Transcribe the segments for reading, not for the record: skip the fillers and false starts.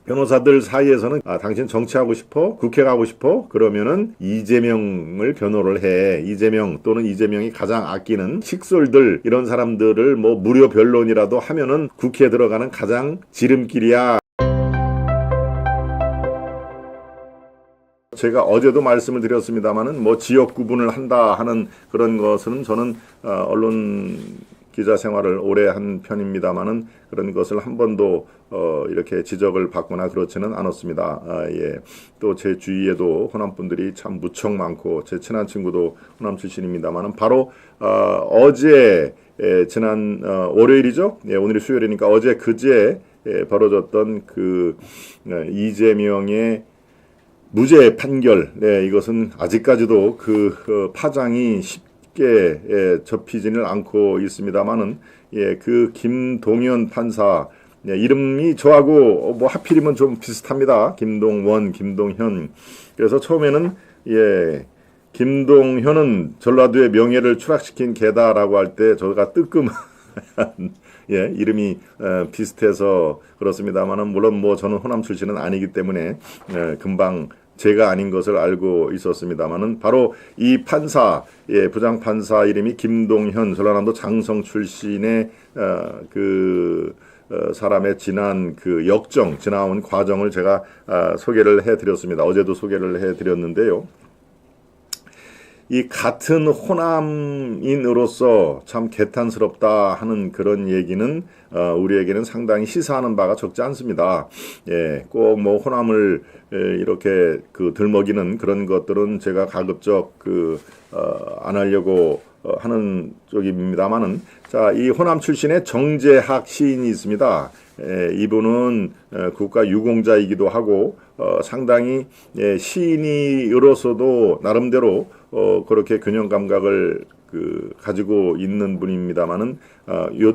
변호사들 사이에서는 당신 정치하고 싶어? 국회 가고 싶어? 그러면은 이재명을 변호를 해. 이재명 또는 이재명이 가장 아끼는 식솔들 이런 사람들을 뭐 무료 변론이라도 하면은 국회에 들어가는 가장 지름길이야. 제가 어제도 말씀을 드렸습니다마는 뭐 지역 구분을 한다 하는 그런 것은 저는 언론 기자 생활을 오래 한 편입니다마는 그런 것을 한 번도 이렇게 지적을 받거나 그렇지는 않았습니다. 예. 또 제 주위에도 호남 분들이 참 무척 많고 제 친한 친구도 호남 출신입니다마는 바로 어제 지난 월요일이죠. 예, 오늘이 수요일이니까 어제 그제 벌어졌던 그 이재명의 무죄 판결, 네, 이것은 아직까지도 그 파장이 쉽게 접히지는 않고 있습니다만은, 예, 그 김동연 판사, 예, 이름이 저하고 뭐 하필이면 좀 비슷합니다. 김동원, 김동현. 그래서 처음에는, 예, 김동현은 전라도의 명예를 추락시킨 개다라고 할 때 저가 뜨끔한 예, 이름이 비슷해서 그렇습니다만은 물론 뭐 저는 호남 출신은 아니기 때문에 금방 제가 아닌 것을 알고 있었습니다만은 바로 이 판사, 예, 부장 판사 이름이 김동현, 전라남도 장성 출신의 사람의 지난 그 역정, 지나온 과정을 제가 소개를 해드렸습니다. 어제도 소개를 해드렸는데요. 이 같은 호남인으로서 참 개탄스럽다 하는 그런 얘기는 우리에게는 상당히 시사하는 바가 적지 않습니다. 예, 꼭 뭐 호남을 이렇게 그 들먹이는 그런 것들은 제가 가급적 안 하려고 하는 쪽입니다만은 자, 이 호남 출신의 정재학 시인이 있습니다. 이분은 국가 유공자이기도 하고 상당히 시인으로서도 나름대로 그렇게 균형 감각을 가지고 있는 분입니다만은 이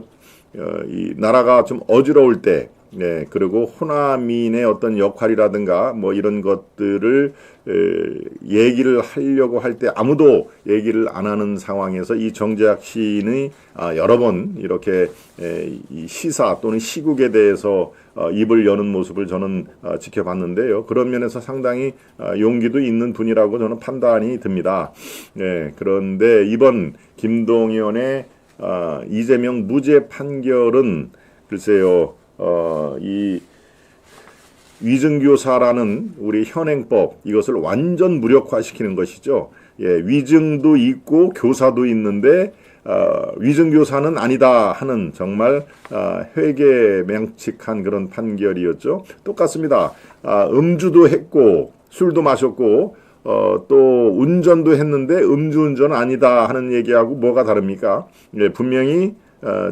나라가 좀 어지러울 때 네, 그리고 호남인의 어떤 역할이라든가 뭐 이런 것들을 얘기를 하려고 할 때 아무도 얘기를 안 하는 상황에서 이 정재학 시인이 여러 번 이렇게 이 시사 또는 시국에 대해서 입을 여는 모습을 저는 지켜봤는데요. 그런 면에서 상당히 용기도 있는 분이라고 저는 판단이 듭니다. 네, 그런데 이번 김동연의 이재명 무죄 판결은 글쎄요. 이 위증교사라는 우리 현행법 이것을 완전 무력화시키는 것이죠. 예, 위증도 있고 교사도 있는데 위증교사는 아니다 하는 정말 회개맹칙한 그런 판결이었죠. 똑같습니다. 음주도 했고 술도 마셨고 또 운전도 했는데 음주운전 아니다 하는 얘기하고 뭐가 다릅니까? 예, 분명히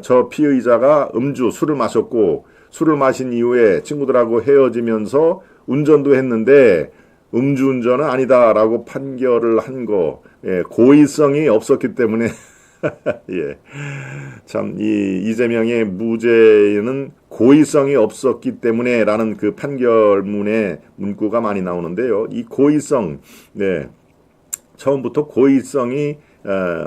저 피의자가 술을 마셨고 술을 마신 이후에 친구들하고 헤어지면서 운전도 했는데 음주운전은 아니다라고 판결을 한 거, 예, 고의성이 없었기 때문에 예, 참 이 이재명의 무죄는 고의성이 없었기 때문에라는 그 판결문에 문구가 많이 나오는데요. 이 고의성, 네, 처음부터 고의성이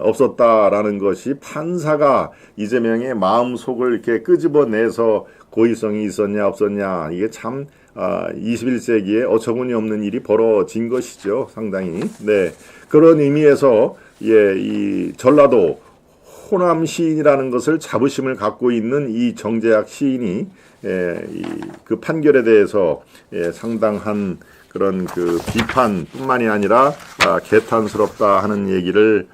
없었다라는 것이 판사가 이재명의 마음속을 이렇게 끄집어내서 고의성이 있었냐 없었냐 이게 참 21세기에 어처구니 없는 일이 벌어진 것이죠. 상당히. 네. 그런 의미에서 예, 이 전라도 호남 시인이라는 것을 자부심을 갖고 있는 이 정재학 시인이 그 판결에 대해서 상당한 그런 그 비판뿐만이 아니라 개탄스럽다 하는 얘기를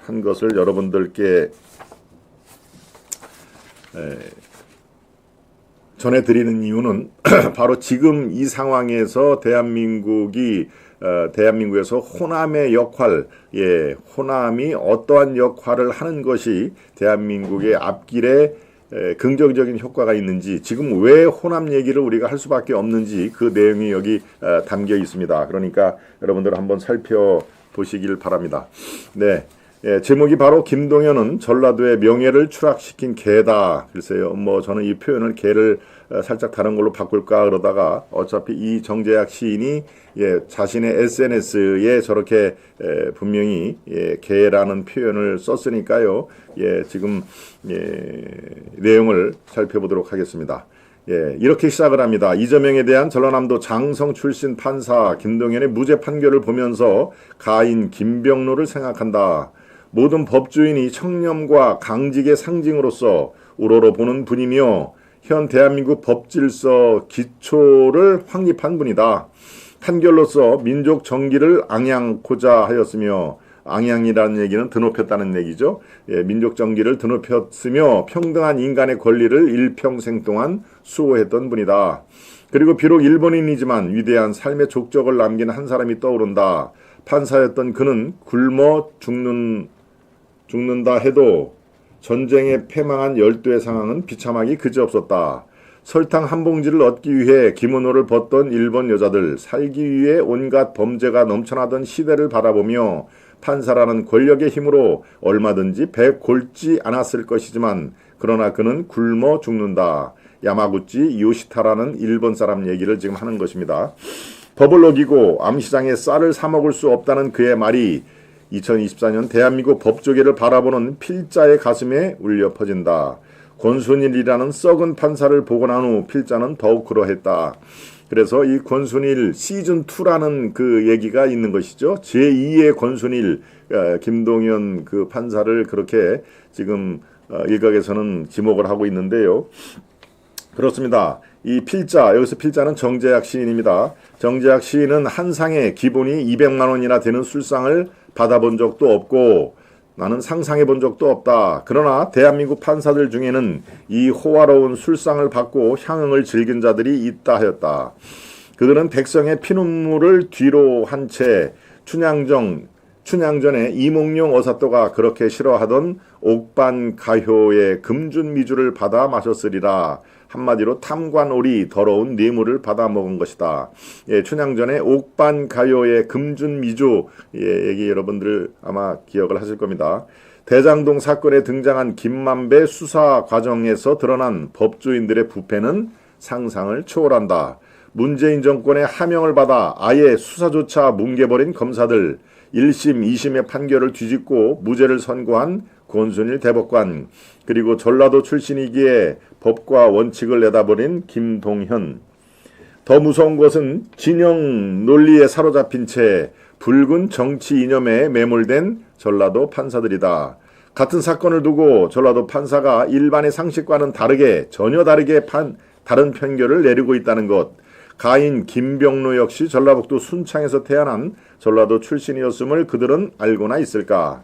한 것을 여러분들께 전해드리는 이유는 바로 지금 이 상황에서 대한민국에서 호남의 역할, 예, 호남이 어떠한 역할을 하는 것이 대한민국의 앞길에 긍정적인 효과가 있는지, 지금 왜 호남 얘기를 우리가 할 수밖에 없는지 그 내용이 여기 담겨 있습니다. 그러니까 여러분들 한번 살펴보시길 바랍니다. 네. 예, 제목이 바로 김동연은 전라도의 명예를 추락시킨 개다. 글쎄요, 뭐 저는 이 표현을 개를 살짝 다른 걸로 바꿀까 그러다가 어차피 이 정재학 시인이 자신의 SNS에 저렇게 분명히 개라는 표현을 썼으니까요. 지금 내용을 살펴보도록 하겠습니다. 예, 이렇게 시작을 합니다. 이재명에 대한 전라남도 장성 출신 판사 김동현의 무죄 판결을 보면서 가인 김병로를 생각한다. 모든 법조인이 청렴과 강직의 상징으로서 우러러 보는 분이며 현 대한민국 법질서 기초를 확립한 분이다. 판결로서 민족 정기를 앙양코자 하였으며, 앙양이라는 얘기는 드높였다는 얘기죠. 예, 민족 정기를 드높였으며 평등한 인간의 권리를 일평생 동안 수호했던 분이다. 그리고 비록 일본인이지만 위대한 삶의 족적을 남긴 한 사람이 떠오른다. 판사였던 그는 굶어 죽는다 해도 전쟁에 패망한 열도의 상황은 비참하기 그지없었다. 설탕 한 봉지를 얻기 위해 기모노를 벗던 일본 여자들, 살기 위해 온갖 범죄가 넘쳐나던 시대를 바라보며 판사라는 권력의 힘으로 얼마든지 배 골지 않았을 것이지만 그러나 그는 굶어 죽는다. 야마구치 요시타라는 일본 사람 얘기를 지금 하는 것입니다. 법을 어기고 암시장에 쌀을 사 먹을 수 없다는 그의 말이 2024년 대한민국 법조계를 바라보는 필자의 가슴에 울려 퍼진다. 권순일이라는 썩은 판사를 보고 난 후 필자는 더욱 그러했다. 그래서 이 권순일 시즌2라는 그 얘기가 있는 것이죠. 제2의 권순일, 김동현 그 판사를 그렇게 지금 일각에서는 지목을 하고 있는데요. 그렇습니다. 이 필자, 여기서 필자는 정재학 시인입니다. 정재학 시인은 한 상에 기본이 200만 원이나 되는 술상을 받아본 적도 없고 나는 상상해 본 적도 없다. 그러나 대한민국 판사들 중에는 이 호화로운 술상을 받고 향응을 즐긴 자들이 있다 하였다. 그들은 백성의 피눈물을 뒤로 한 채 춘향전에 이몽룡 어사또가 그렇게 싫어하던 옥반가효의 금준미주를 받아 마셨으리라. 한마디로 탐관오리 더러운 뇌물을 받아 먹은 것이다. 예, 춘향전의 옥반가요의 금준미주, 예, 얘기 여러분들 아마 기억을 하실 겁니다. 대장동 사건에 등장한 김만배 수사 과정에서 드러난 법조인들의 부패는 상상을 초월한다. 문재인 정권의 하명을 받아 아예 수사조차 뭉개버린 검사들, 1심, 2심의 판결을 뒤집고 무죄를 선고한 권순일 대법관, 그리고 전라도 출신이기에 법과 원칙을 내다버린 김동현. 더 무서운 것은 진영 논리에 사로잡힌 채 붉은 정치 이념에 매몰된 전라도 판사들이다. 같은 사건을 두고 전라도 판사가 일반의 상식과는 다르게, 전혀 다르게 다른 판결을 내리고 있다는 것. 가인 김병로 역시 전라북도 순창에서 태어난 전라도 출신이었음을 그들은 알고나 있을까?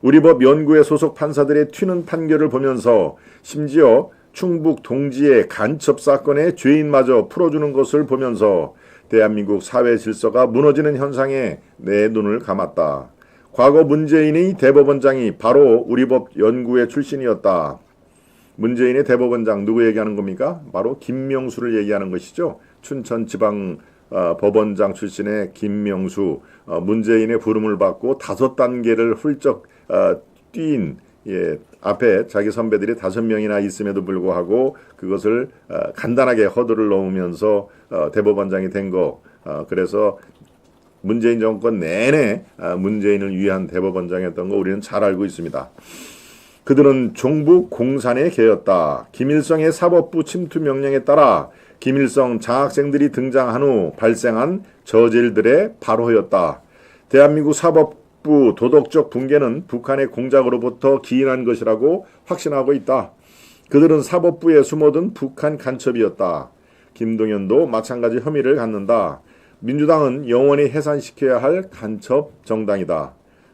우리 법 연구회 소속 판사들의 튀는 판결을 보면서 심지어 충북 동지의 간첩 사건의 죄인마저 풀어주는 것을 보면서 대한민국 사회 질서가 무너지는 현상에 내 눈을 감았다. 과거 문재인의 대법원장이 바로 우리 법 연구회 출신이었다. 문재인의 대법원장 누구 얘기하는 겁니까? 바로 김명수를 얘기하는 것이죠. 춘천지방 법원장 출신의 김명수, 문재인의 부름을 받고 5단계를 훌쩍 뛴, 예, 앞에 자기 선배들이 5명이나 있음에도 불구하고 그것을 간단하게 허들을 넘으면서 대법원장이 된 거. 그래서 문재인 정권 내내 문재인을 위한 대법원장이었던 거 우리는 잘 알고 있습니다. 그들은 종북 공산의 개였다. 김일성의 사법부 침투 명령에 따라 김일성 장학생들이 등장한 후 발생한 저질들의 발호였다. 대한민국 사법부 도덕적 붕괴는 북한의 공작으로부터 기인한 것이라고 확신하고 있다. 그들은 사법부에 숨어든 북한 간첩이었다. 김동연도 마찬가지 혐의를 갖는다. 민주당은 영원히 해산시켜야 할 간첩 정당이다.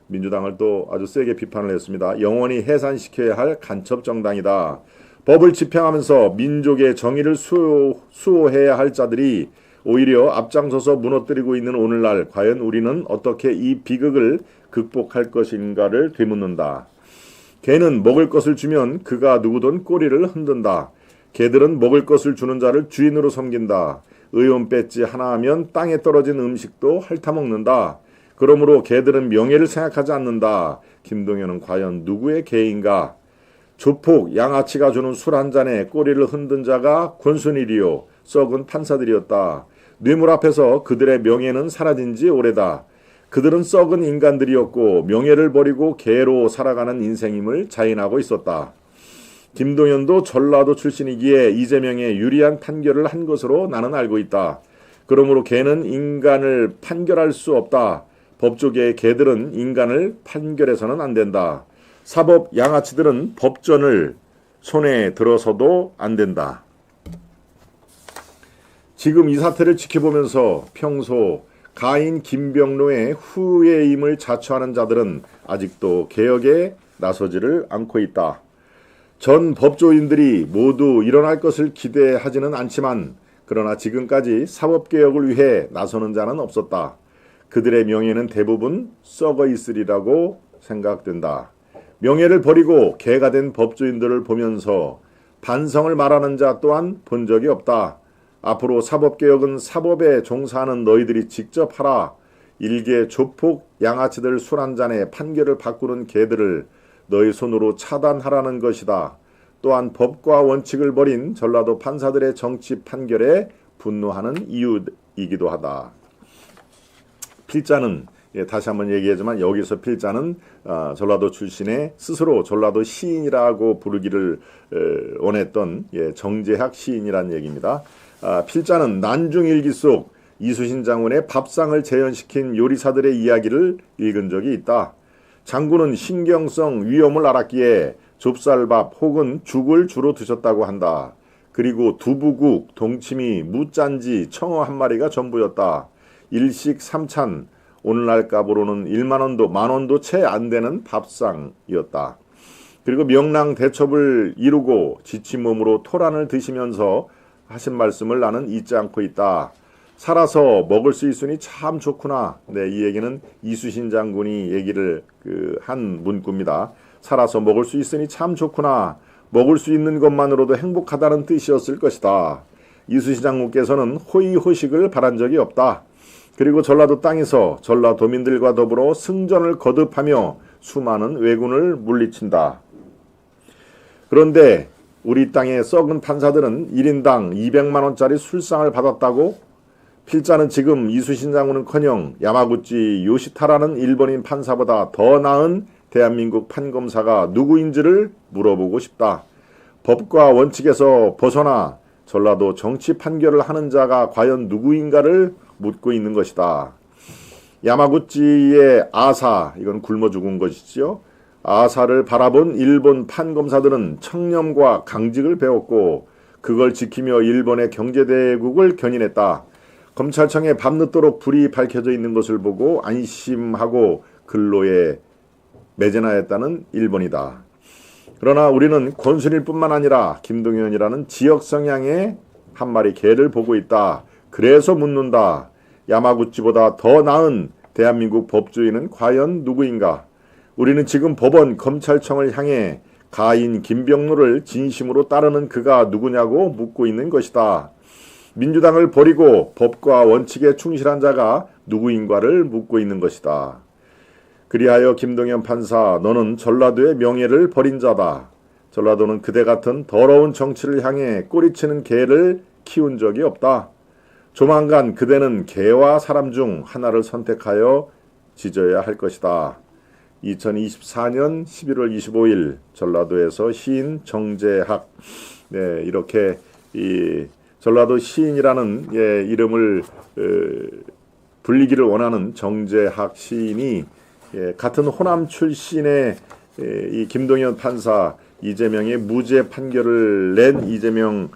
민주당을 또 아주 세게 비판을 했습니다. 영원히 해산시켜야 할 간첩 정당이다. 법을 집행하면서 민족의 정의를 수호해야 할 자들이 오히려 앞장서서 무너뜨리고 있는 오늘날 과연 우리는 어떻게 이 비극을 극복할 것인가를 되묻는다. 개는 먹을 것을 주면 그가 누구든 꼬리를 흔든다. 개들은 먹을 것을 주는 자를 주인으로 섬긴다. 의원 배지 하나 하면 땅에 떨어진 음식도 핥아먹는다. 그러므로 개들은 명예를 생각하지 않는다. 김동연은 과연 누구의 개인가? 조폭 양아치가 주는 술 한 잔에 꼬리를 흔든 자가 권순일이요 썩은 판사들이었다. 뇌물 앞에서 그들의 명예는 사라진 지 오래다. 그들은 썩은 인간들이었고 명예를 버리고 개로 살아가는 인생임을 자인하고 있었다. 김동연도 전라도 출신이기에 이재명에 유리한 판결을 한 것으로 나는 알고 있다. 그러므로 개는 인간을 판결할 수 없다. 법조계의 개들은 인간을 판결해서는 안 된다. 사법 양아치들은 법전을 손에 들어서도 안 된다. 지금 이 사태를 지켜보면서 평소 가인 김병로의 후예임을 자처하는 자들은 아직도 개혁에 나서지를 않고 있다. 전 법조인들이 모두 일어날 것을 기대하지는 않지만 그러나 지금까지 사법개혁을 위해 나서는 자는 없었다. 그들의 명예는 대부분 썩어 있으리라고 생각된다. 명예를 버리고 개가 된 법조인들을 보면서 반성을 말하는 자 또한 본 적이 없다. 앞으로 사법개혁은 사법에 종사하는 너희들이 직접 하라. 일개 조폭 양아치들 술 한잔에 판결을 바꾸는 개들을 너희 손으로 차단하라는 것이다. 또한 법과 원칙을 버린 전라도 판사들의 정치 판결에 분노하는 이유이기도 하다. 필자는 다시 한번 얘기하지만 여기서 필자는 전라도 출신의 스스로 전라도 시인이라고 부르기를 원했던 정재학 시인이란 얘기입니다. 필자는 난중일기 속 이수신 장군의 밥상을 재현시킨 요리사들의 이야기를 읽은 적이 있다. 장군은 신경성 위험을 알았기에 좁쌀밥 혹은 죽을 주로 드셨다고 한다. 그리고 두부국, 동치미, 무짠지, 청어 한 마리가 전부였다. 일식 삼찬, 오늘날 값으로는 1만원도 만원도 채 안 되는 밥상이었다. 그리고 명랑 대첩을 이루고 지친 몸으로 토란을 드시면서 하신 말씀을 나는 잊지 않고 있다. 살아서 먹을 수 있으니 참 좋구나. 네, 이 얘기는 이수신 장군이 얘기를 한 문구입니다. 살아서 먹을 수 있으니 참 좋구나. 먹을 수 있는 것만으로도 행복하다는 뜻이었을 것이다. 이수신 장군께서는 호의호식을 바란 적이 없다. 그리고 전라도 땅에서 전라도민들과 더불어 승전을 거듭하며 수많은 왜군을 물리친다. 그런데 우리 땅의 썩은 판사들은 1인당 200만원짜리 술상을 받았다고? 필자는 지금 이수신 장군은커녕 야마구치 요시타라는 일본인 판사보다 더 나은 대한민국 판검사가 누구인지를 물어보고 싶다. 법과 원칙에서 벗어나 전라도 정치 판결을 하는 자가 과연 누구인가를 묻고 있는 것이다. 야마구치의 아사, 이건 굶어 죽은 것이지요. 아사를 바라본 일본 판검사들은 청렴과 강직을 배웠고 그걸 지키며 일본의 경제대국을 견인했다. 검찰청에 밤늦도록 불이 밝혀져 있는 것을 보고 안심하고 근로에 매진하였다는 일본이다. 그러나 우리는 권순일 뿐만 아니라 김동연이라는 지역 성향의 한 마리 개를 보고 있다. 그래서 묻는다. 야마구치보다 더 나은 대한민국 법조인은 과연 누구인가? 우리는 지금 법원 검찰청을 향해 가인 김병로를 진심으로 따르는 그가 누구냐고 묻고 있는 것이다. 민주당을 버리고 법과 원칙에 충실한 자가 누구인가를 묻고 있는 것이다. 그리하여 김동연 판사, 너는 전라도의 명예를 버린 자다. 전라도는 그대 같은 더러운 정치를 향해 꼬리치는 개를 키운 적이 없다. 조만간 그대는 개와 사람 중 하나를 선택하여 짖어야 할 것이다. 2024년 11월 25일 전라도에서 시인 정재학, 네, 이렇게 이 전라도 시인이라는 이름을 불리기를 원하는 정재학 시인이 같은 호남 출신의 이 김동연 판사 이재명의 무죄 판결을 낸 이재명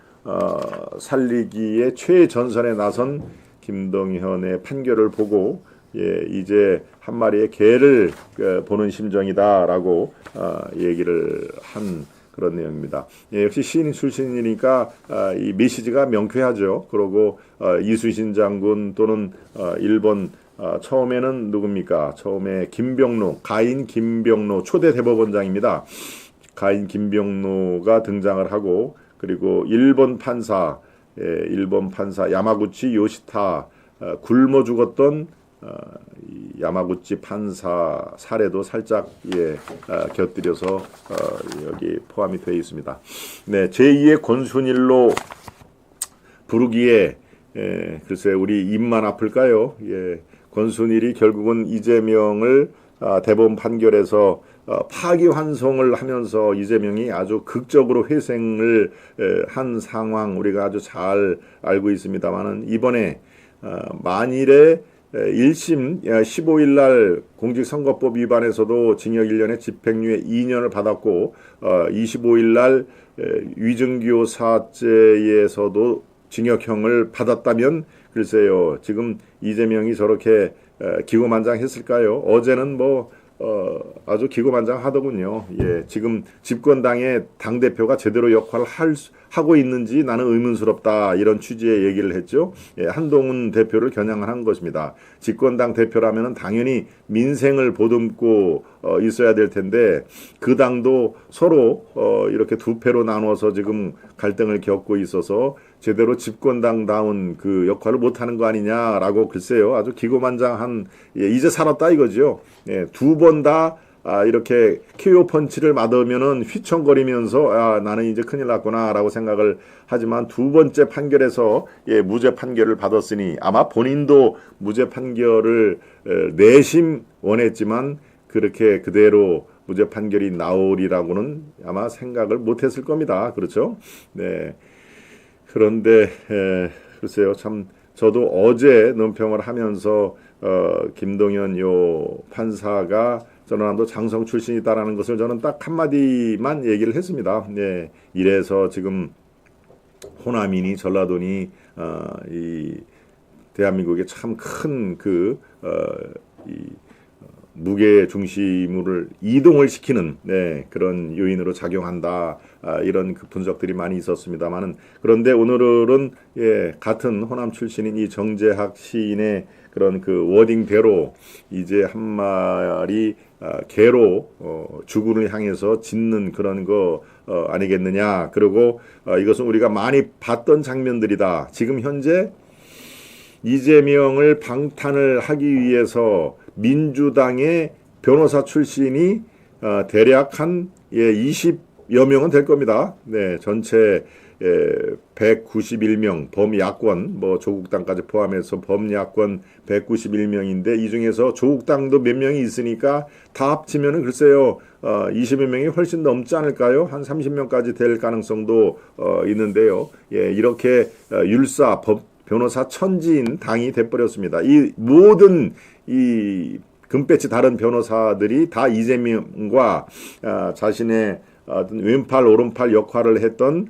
살리기의 최전선에 나선 김동연의 판결을 보고 이제 한 마리의 개를 보는 심정이다라고 얘기를 한 그런 내용입니다. 역시 시인 출신이니까 이 메시지가 명쾌하죠. 그리고 이수신 장군 또는 일본 처음에는 누굽니까? 처음에 김병로, 가인 김병로 초대 대법원장입니다. 가인 김병로가 등장을 하고 그리고 일본 판사 야마구치 요시타 굶어 죽었던 야마구치 판사 사례도 살짝 곁들여서 여기 포함이 되어 있습니다. 네, 제2의 권순일로 부르기에 글쎄 우리 입만 아플까요? 권순일이 결국은 이재명을 대법원 판결에서 파기환송을 하면서 이재명이 아주 극적으로 회생을 한 상황 우리가 아주 잘 알고 있습니다만은 이번에 만일에 1심 15일 날 공직선거법 위반에서도 징역 1년에 집행유예 2년을 받았고 25일 날 위증기호 사죄에서도 징역형을 받았다면 글쎄요 지금 이재명이 저렇게 기고만장했을까요? 어제는 아주 기고만장하더군요. 예, 지금 집권당의 당대표가 제대로 역할을 하고 있는지 나는 의문스럽다. 이런 취지의 얘기를 했죠. 예, 한동훈 대표를 겨냥한 것입니다. 집권당 대표라면 당연히 민생을 보듬고 있어야 될 텐데 그 당도 서로 이렇게 두 패로 나눠서 지금 갈등을 겪고 있어서 제대로 집권당다운 그 역할을 못하는 거 아니냐라고 글쎄요 아주 기고만장한 이제 살았다 이거죠. 예, 두 번 다 이렇게 KO 펀치를 맞으면은 휘청거리면서 나는 이제 큰일 났구나라고 생각을 하지만 두 번째 판결에서 무죄 판결을 받았으니 아마 본인도 무죄 판결을 내심 원했지만 그렇게 그대로 무죄 판결이 나오리라고는 아마 생각을 못했을 겁니다. 그렇죠? 네. 그런데 글쎄요 참 저도 어제 논평을 하면서 김동연 요 판사가 전라남도 장성 출신이다라는 것을 저는 딱 한마디만 얘기를 했습니다. 네, 이래서 지금 호남이니 전라도니 이 대한민국에 참 큰 무게 중심을 이동을 시키는 그런 요인으로 작용한다. 이런 그 분석들이 많이 있었습니다만은 그런데 오늘은 같은 호남 출신인 이 정재학 시인의 그런 그 워딩대로 이제 한 마리 개로 주군을 향해서 짖는 그런 거 아니겠느냐. 그리고 이것은 우리가 많이 봤던 장면들이다. 지금 현재 이재명을 방탄을 하기 위해서 민주당의 변호사 출신이 대략 한 20여 명은 될 겁니다. 네, 전체 191명 범야권 조국당까지 포함해서 범야권 191명인데 이 중에서 조국당도 몇 명이 있으니까 다 합치면은 글쎄요 20여 명이 훨씬 넘지 않을까요? 한 30명까지 될 가능성도 있는데요. 예, 이렇게 율사 변호사 천지인 당이 돼버렸습니다. 이 모든 이 금배지 다른 변호사들이 다 이재명과 자신의 왼팔 오른팔 역할을 했던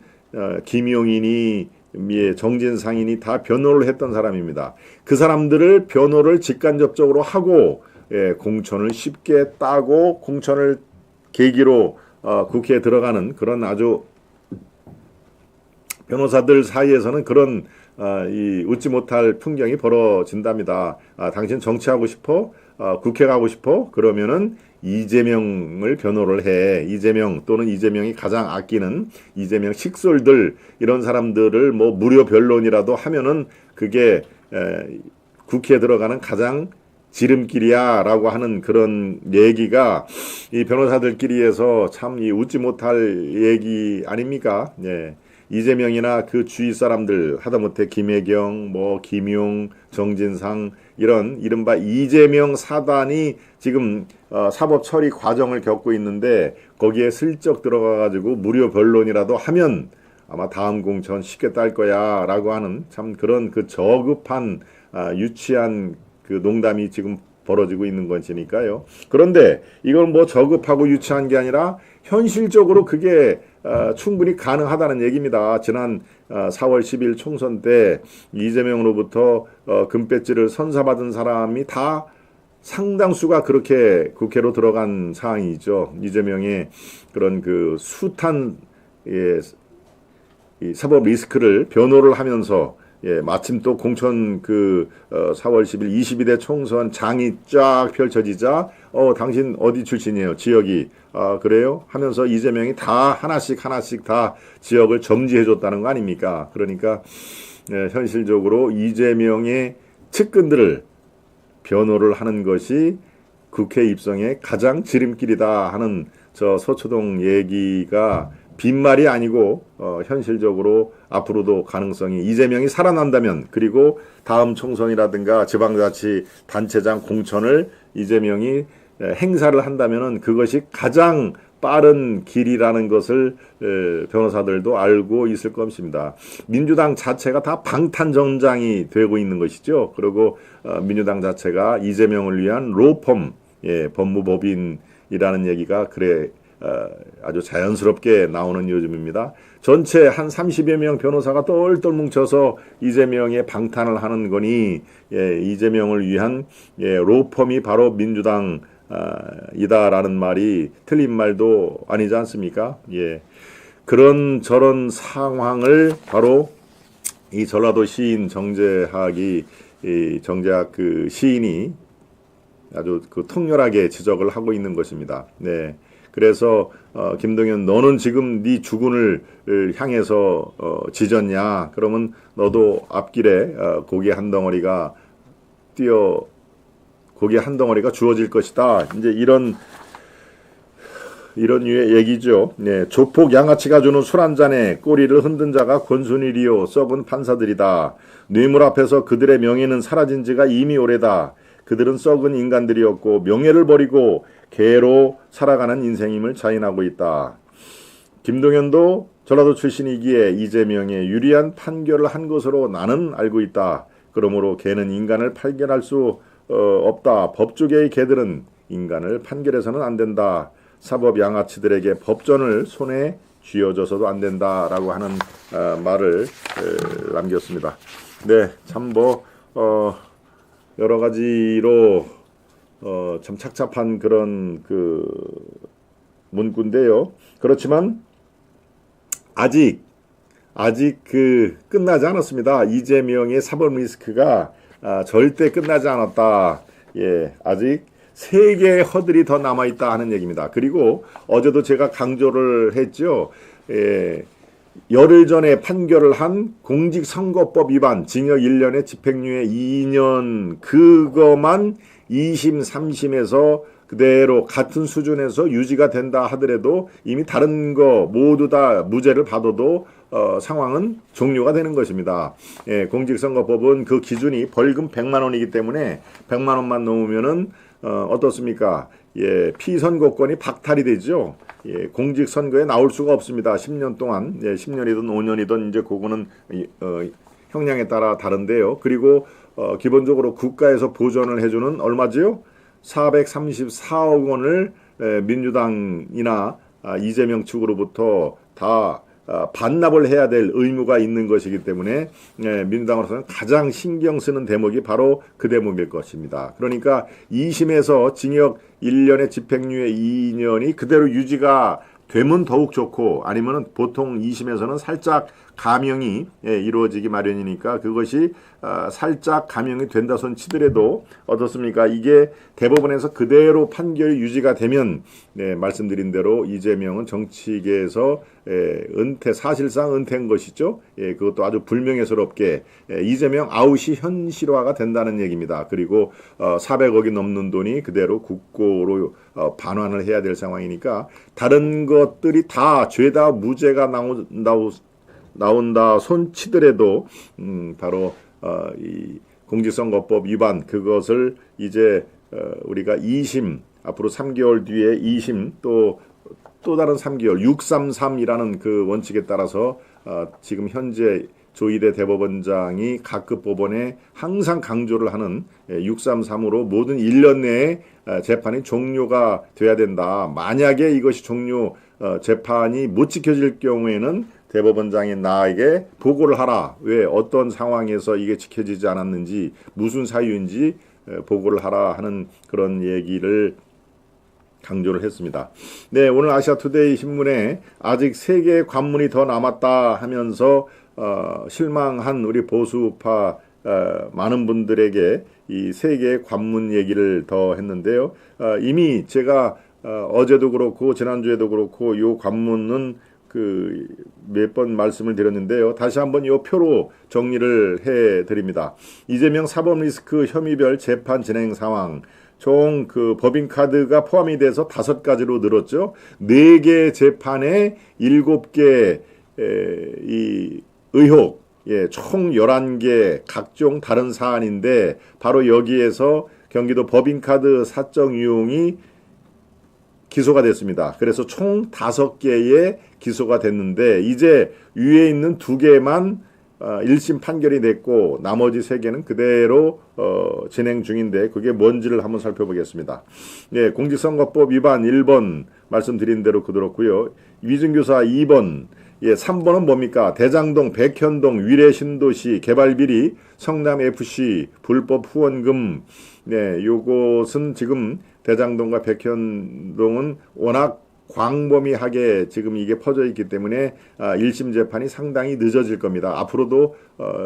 김용인이 정진상인이 다 변호를 했던 사람입니다. 그 사람들을 변호를 직간접적으로 하고 공천을 쉽게 따고 공천을 계기로 국회에 들어가는 그런 아주 변호사들 사이에서는 그런 웃지 못할 풍경이 벌어진답니다. 당신 정치하고 싶어? 국회 가고 싶어? 그러면은 이재명을 변호를 해. 이재명 또는 이재명이 가장 아끼는 이재명 식솔들 이런 사람들을 무료 변론이라도 하면은 그게 국회에 들어가는 가장 지름길이야 라고 하는 그런 얘기가 이 변호사들끼리에서 참 웃지 못할 얘기 아닙니까? 예. 이재명이나 그 주위 사람들 하다못해 김혜경, 김용, 정진상 이런 이른바 이재명 사단이 지금 사법 처리 과정을 겪고 있는데 거기에 슬쩍 들어가가지고 무료 변론이라도 하면 아마 다음 공천 쉽게 딸 거야 라고 하는 참 그런 그 저급한 유치한 그 농담이 지금 벌어지고 있는 것이니까요. 그런데 이건 저급하고 유치한 게 아니라 현실적으로 그게 충분히 가능하다는 얘기입니다. 지난 4월 10일 총선 때 이재명으로부터 금배지를 선사받은 사람이 다 상당수가 그렇게 국회로 들어간 상황이죠. 이재명의 그런 그 숱한 이 사법 리스크를 변호를 하면서 마침 또 공천 4월 10일 22대 총선 장이 쫙 펼쳐지자 당신 어디 출신이에요? 지역이. 그래요? 하면서 이재명이 다 하나씩 다 지역을 점지해 줬다는 거 아닙니까? 그러니까 현실적으로 이재명의 측근들을 변호를 하는 것이 국회 입성의 가장 지름길이다 하는 저 서초동 얘기가 빈말이 아니고 현실적으로 앞으로도 가능성이 이재명이 살아난다면 그리고 다음 총선이라든가 지방자치단체장 공천을 이재명이 행사를 한다면은 그것이 가장 빠른 길이라는 것을 변호사들도 알고 있을 것입니다. 민주당 자체가 다 방탄전장이 되고 있는 것이죠. 그리고 민주당 자체가 이재명을 위한 로펌, 법무법인이라는 얘기가 아주 자연스럽게 나오는 요즘입니다. 전체 한 30여 명 변호사가 똘똘 뭉쳐서 이재명의 방탄을 하는 거니 이재명을 위한 로펌이 바로 민주당 이다라는 말이 틀린 말도 아니지 않습니까? 그런 저런 상황을 바로 이 전라도 시인 정재학이 정재학 그 시인이 아주 그 통렬하게 지적을 하고 있는 것입니다. 그래서 김동연 너는 지금 네 주군을 향해서 짖었냐? 그러면 너도 앞길에 고기 한 덩어리가 주어질 것이다. 이제 이런 류의 얘기죠. 조폭 양아치가 주는 술 한 잔에 꼬리를 흔든 자가 권순일이요 썩은 판사들이다. 뇌물 앞에서 그들의 명예는 사라진 지가 이미 오래다. 그들은 썩은 인간들이었고 명예를 버리고 개로 살아가는 인생임을 자인하고 있다. 김동연도 전라도 출신이기에 이재명에 유리한 판결을 한 것으로 나는 알고 있다. 그러므로 개는 인간을 판결할 수 없다. 법조계의 개들은 인간을 판결해서는 안 된다. 사법 양아치들에게 법전을 손에 쥐어줘서도 안 된다라고 하는 말을 남겼습니다. 참 여러 가지로 참 착잡한 그런 그 문구인데요. 그렇지만 아직 끝나지 않았습니다. 이재명의 사법 리스크가 절대 끝나지 않았다. 아직 3개의 허들이 더 남아있다 하는 얘기입니다. 그리고 어제도 제가 강조를 했죠. 열흘 전에 판결을 한 공직선거법 위반, 징역 1년에 집행유예 2년 그거만 2심, 3심에서 그대로 같은 수준에서 유지가 된다 하더라도 이미 다른 거 모두 다 무죄를 받아도 상황은 종료가 되는 것입니다. 공직선거법은 그 기준이 벌금 100만 원이기 때문에 100만 원만 넘으면은 어떻습니까? 피선거권이 박탈이 되죠. 공직선거에 나올 수가 없습니다. 10년 동안 10년이든 5년이든 이제 그거는 형량에 따라 다른데요. 그리고 기본적으로 국가에서 보전을 해주는 얼마지요? 434억 원을 민주당이나 이재명 측으로부터 다 반납을 해야 될 의무가 있는 것이기 때문에 민주당으로서는 가장 신경 쓰는 대목이 바로 그 대목일 것입니다. 그러니까 2심에서 징역 1년에 집행유예 2년이 그대로 유지가 되면 더욱 좋고 아니면은 보통 2심에서는 살짝 감형이 이루어지기 마련이니까 그것이 살짝 감형이 된다 손 치더라도 어떻습니까? 이게 대법원에서 그대로 판결이 유지가 되면 말씀드린 대로 이재명은 정치계에서 사실상 은퇴한 것이죠. 그것도 아주 불명예스럽게 이재명 아웃이 현실화가 된다는 얘기입니다. 그리고 400억이 넘는 돈이 그대로 국고로 반환을 해야 될 상황이니까 다른 것들이 다 죄다 무죄가 나온다 손치더라도 바로 이 공직선거법 위반 그것을 이제 우리가 2심 앞으로 3개월 뒤에 2심 또 다른 3개월 633이라는 그 원칙에 따라서 지금 현재 조희대 대법원장이 각급 법원에 항상 강조를 하는 633으로 모든 1년 내에 재판이 종료가 돼야 된다. 만약에 이것이 재판이 못 지켜질 경우에는 대법원장이 나에게 보고를 하라. 왜 어떤 상황에서 이게 지켜지지 않았는지 무슨 사유인지 보고를 하라 하는 그런 얘기를 강조를 했습니다. 오늘 아시아투데이 신문에 아직 3개의 관문이 더 남았다 하면서 실망한 우리 보수파 많은 분들에게 이 3개의 관문 얘기를 더 했는데요. 이미 제가 어제도 그렇고 지난주에도 그렇고 이 관문은 몇 번 말씀을 드렸는데요. 다시 한번 이 표로 정리를 해 드립니다. 이재명 사법 리스크 혐의별 재판 진행 상황. 총 법인카드가 포함이 돼서 5가지로 늘었죠. 4개 재판에 7개 이 의혹, 총 11개 각종 다른 사안인데 바로 여기에서 경기도 법인카드 사적 유용이 기소가 됐습니다. 그래서 총 5개의 기소가 됐는데 이제 위에 있는 2개만 1심 판결이 됐고 나머지 3개는 그대로 진행 중인데 그게 뭔지를 한번 살펴보겠습니다. 예, 공직선거법 위반 1번 말씀드린 대로 그렇고요. 위증교사 2번, 예, 3번은 뭡니까? 대장동, 백현동, 위례신도시 개발비리, 성남FC 불법 후원금. 네, 요것은 지금 대장동과 백현동은 워낙 광범위하게 지금 이게 퍼져 있기 때문에 1심 재판이 상당히 늦어질 겁니다. 앞으로도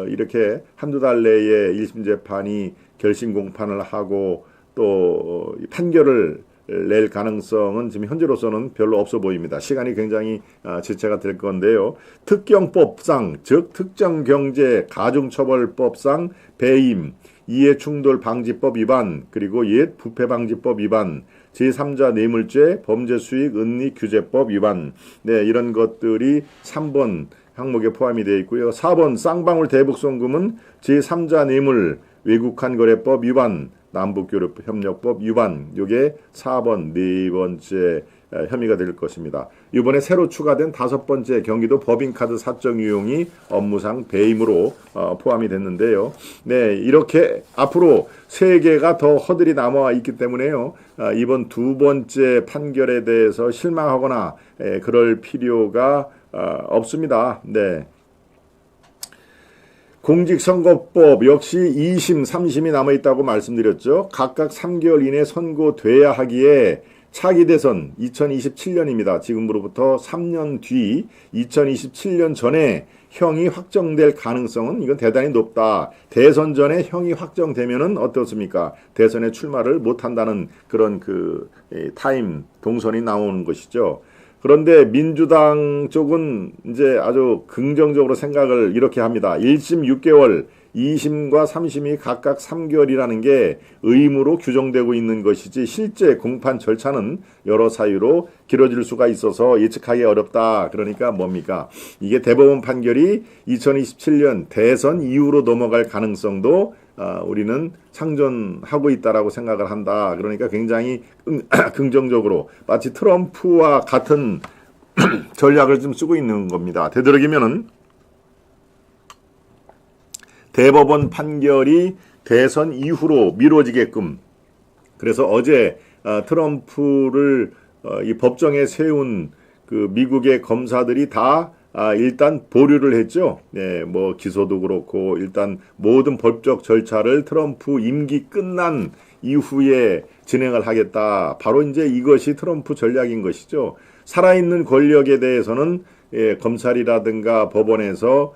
이렇게 한두 달 내에 1심 재판이 결심 공판을 하고 또 판결을 낼 가능성은 지금 현재로서는 별로 없어 보입니다. 시간이 굉장히 지체가 될 건데요. 특경법상, 즉 특정경제 가중처벌법상 배임, 이해충돌방지법 위반, 그리고 옛 부패방지법 위반, 제3자 뇌물죄, 범죄수익 은닉규제법 위반, 네, 이런 것들이 3번 항목에 포함이 되어 있고요. 4번 쌍방울 대북송금은 제3자 뇌물 외국한 거래법 위반, 남북교류협력법 위반, 요게 4번 네 번째 혐의가 될 것입니다. 이번에 새로 추가된 5번째 경기도 법인카드 사적 유용이 업무상 배임으로 포함이 됐는데요. 네, 이렇게 앞으로 3개가 더 허들이 남아 있기 때문에요. 이번 2번째 판결에 대해서 실망하거나 그럴 필요가 없습니다. 네. 공직선거법 역시 2심, 3심이 남아있다고 말씀드렸죠. 각각 3개월 이내 선고돼야 하기에 차기 대선 2027년입니다. 지금으로부터 3년 뒤 2027년 전에 형이 확정될 가능성은 이건 대단히 높다. 대선 전에 형이 확정되면은 어떻습니까? 대선에 출마를 못한다는 그런 타임 동선이 나오는 것이죠. 그런데 민주당 쪽은 이제 아주 긍정적으로 생각을 이렇게 합니다. 1심 6개월, 2심과 3심이 각각 3개월이라는 게 의무로 규정되고 있는 것이지 실제 공판 절차는 여러 사유로 길어질 수가 있어서 예측하기 어렵다. 그러니까 뭡니까? 이게 대법원 판결이 2027년 대선 이후로 넘어갈 가능성도 우리는 상존하고 있다라고 생각을 한다. 그러니까 굉장히 긍정적으로 마치 트럼프와 같은 전략을 좀 쓰고 있는 겁니다. 되도록이면은 대법원 판결이 대선 이후로 미뤄지게끔. 그래서 어제 트럼프를 이 법정에 세운 그 미국의 검사들이 다 일단 보류를 했죠. 네, 뭐 기소도 그렇고 일단 모든 법적 절차를 트럼프 임기 끝난 이후에 진행을 하겠다. 바로 이제 이것이 트럼프 전략인 것이죠. 살아있는 권력에 대해서는 검찰이라든가 법원에서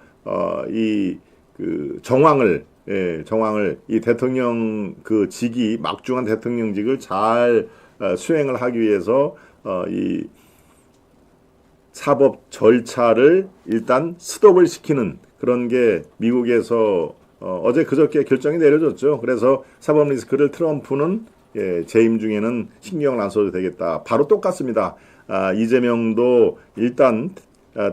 정황을 이 대통령 직이 막중한 대통령직을 잘 수행을 하기 위해서 이 사법 절차를 일단 스톱을 시키는 그런 게 미국에서 어제 그저께 결정이 내려졌죠. 그래서 사법 리스크를 트럼프는 재임 중에는 신경을 안 써도 되겠다. 바로 똑같습니다. 이재명도 일단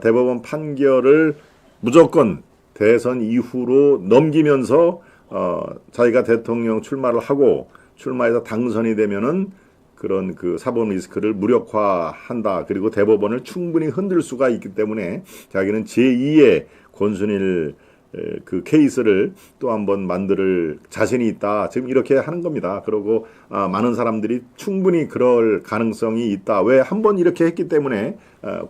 대법원 판결을 무조건 대선 이후로 넘기면서 자기가 대통령 출마를 하고 출마해서 당선이 되면은 그런 사법 리스크를 무력화한다. 그리고 대법원을 충분히 흔들 수가 있기 때문에 자기는 제2의 권순일 케이스를 또 한번 만들 자신이 있다. 지금 이렇게 하는 겁니다. 그리고 많은 사람들이 충분히 그럴 가능성이 있다. 왜 한 번 이렇게 했기 때문에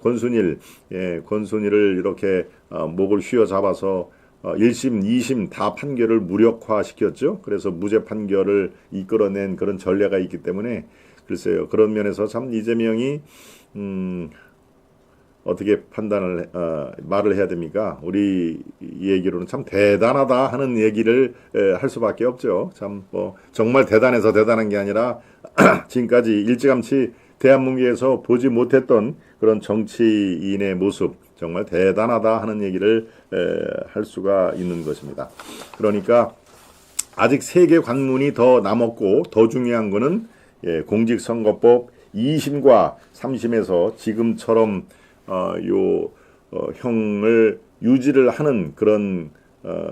권순일을 이렇게 목을 휘어잡아서 1심, 2심 다 판결을 무력화시켰죠. 그래서 무죄 판결을 이끌어낸 그런 전례가 있기 때문에 글쎄요. 그런 면에서 참 이재명이 어떻게 말을 해야 됩니까? 우리 얘기로는 참 대단하다 하는 얘기를 할 수밖에 없죠. 참 정말 대단해서 대단한 게 아니라 지금까지 일찌감치 대한민국에서 보지 못했던 그런 정치인의 모습 정말 대단하다 하는 얘기를 할 수가 있는 것입니다. 그러니까 아직 3개 관문이 더 남았고 더 중요한 거는 공직선거법 2심과 3심에서 지금처럼 형을 유지를 하는 그런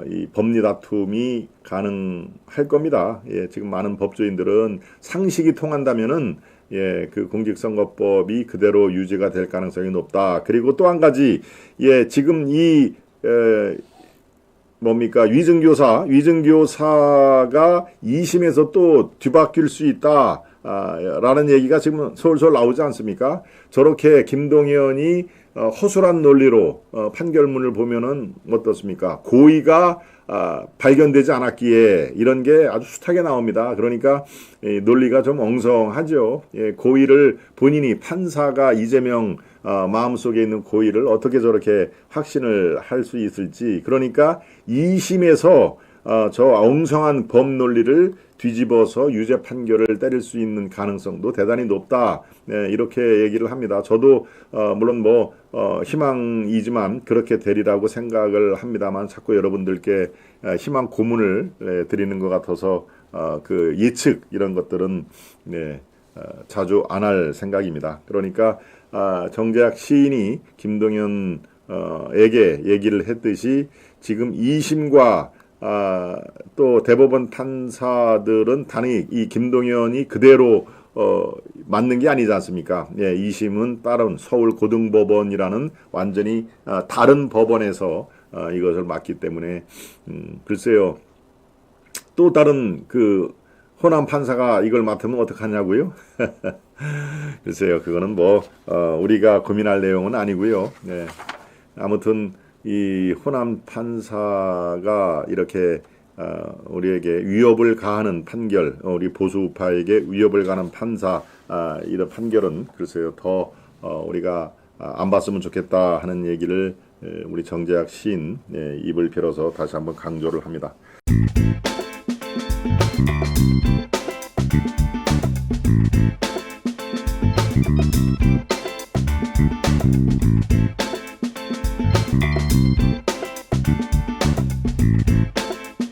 이 법리 다툼이 가능할 겁니다. 지금 많은 법조인들은 상식이 통한다면은 그 공직선거법이 그대로 유지가 될 가능성이 높다. 그리고 또 한 가지, 지금 위증교사가 2심에서 또 뒤바뀔 수 있다. 라는 얘기가 지금 솔솔 나오지 않습니까? 저렇게 김동연이 허술한 논리로 판결문을 보면은 어떻습니까? 고의가 발견되지 않았기에 이런 게 아주 숱하게 나옵니다. 그러니까 논리가 좀 엉성하죠. 고의를 본인이 판사가 이재명 마음속에 있는 고의를 어떻게 저렇게 확신을 할 수 있을지. 그러니까 2심에서 저 엉성한 법 논리를 뒤집어서 유죄 판결을 때릴 수 있는 가능성도 대단히 높다. 이렇게 얘기를 합니다. 저도 물론 희망이지만 그렇게 되리라고 생각을 합니다만 자꾸 여러분들께 희망 고문을 드리는 것 같아서 그 예측 이런 것들은 자주 안 할 생각입니다. 그러니까 정재학 시인이 김동연에게 얘기를 했듯이 지금 2심과 또 대법원 판사들은 단히 이 김동연이 그대로 맞는 게 아니지 않습니까? 2심은 다른 서울고등법원이라는 완전히 다른 법원에서 이것을 맡기 때문에 글쎄요. 또 다른 그 호남 판사가 이걸 맡으면 어떡하냐고요? 글쎄요. 그거는 우리가 고민할 내용은 아니고요. 아무튼 이 호남 판사가 이렇게 우리에게 위협을 가하는 판결, 우리 보수파에게 위협을 가하는 판사 이런 판결은 글쎄요 더 우리가 안 봤으면 좋겠다 하는 얘기를 우리 정재학 시인 입을 빌어서 다시 한번 강조를 합니다.